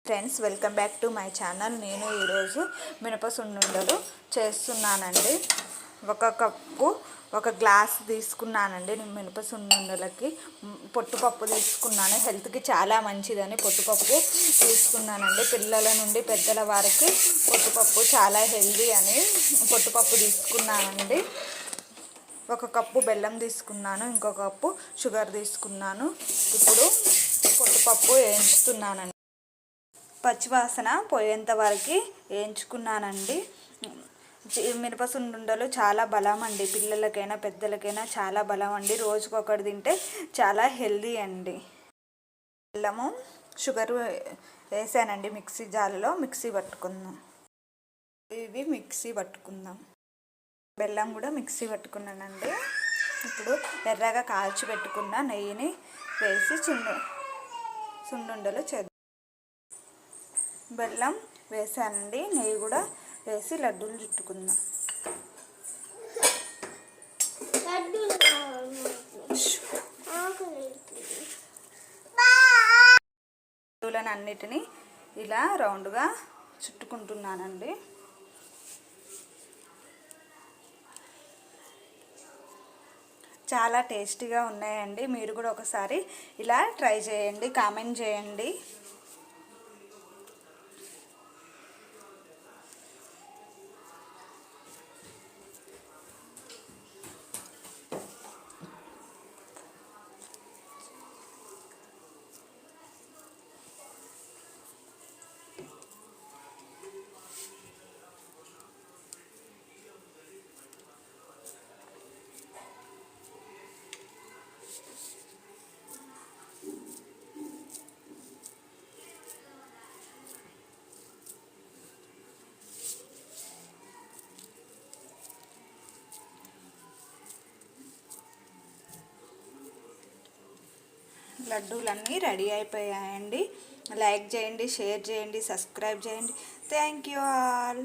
Friends, welcome back to my channel. నేను ఈరోజు మినప సున్నుండలు చేస్తున్నానండి. ఒక గ్లాస్ తీసుకున్నానండి. నేను మినప సున్నుండలకి పొట్టుపప్పు తీసుకున్నాను. హెల్త్కి చాలా మంచిదని పొట్టుపప్పు తీసుకున్నానండి. పిల్లల నుండి పెద్దల వారికి పొట్టుపప్పు చాలా హెల్తీ అని పొట్టుపప్పు తీసుకున్నానండి. 1 కప్పు బెల్లం తీసుకున్నాను, ఇంకొక కప్పు షుగర్ తీసుకున్నాను. ఇప్పుడు పొట్టుపప్పు వేయించుతున్నానండి. పచ్చివాసన పోయేంత వరకు వేయించుకున్నానండి. మినప సున్నుండలు చాలా బలం అండి. పిల్లలకైనా పెద్దలకైనా చాలా బలం అండి. రోజుకొకటి తింటే చాలా హెల్దీ అండి. బెల్లము షుగర్ వేసానండి. మిక్సీ జార్లో మిక్సీ పట్టుకుందాం. బెల్లం కూడా మిక్సీ పట్టుకున్నానండి. ఇప్పుడు ఎర్రగా కాల్చి పెట్టుకున్న నెయ్యిని వేసి సున్నుండలు చేద్దాం. బెల్లం వేసానండి, నెయ్యి కూడా వేసి లడ్డూలు చుట్టుకుందాం. లడ్డూలను అన్నిటినీ ఇలా రౌండ్గా చుట్టుకుంటున్నానండి. చాలా టేస్టీగా ఉన్నాయండి. మీరు కూడా ఒకసారి ఇలా ట్రై చేయండి, కామెంట్ చేయండి. లడ్డూలన్నీ రెడీ అయిపోయాయండి. లైక్ చేయండి, షేర్ చేయండి, సబ్స్క్రైబ్ చేయండి. Thank you all.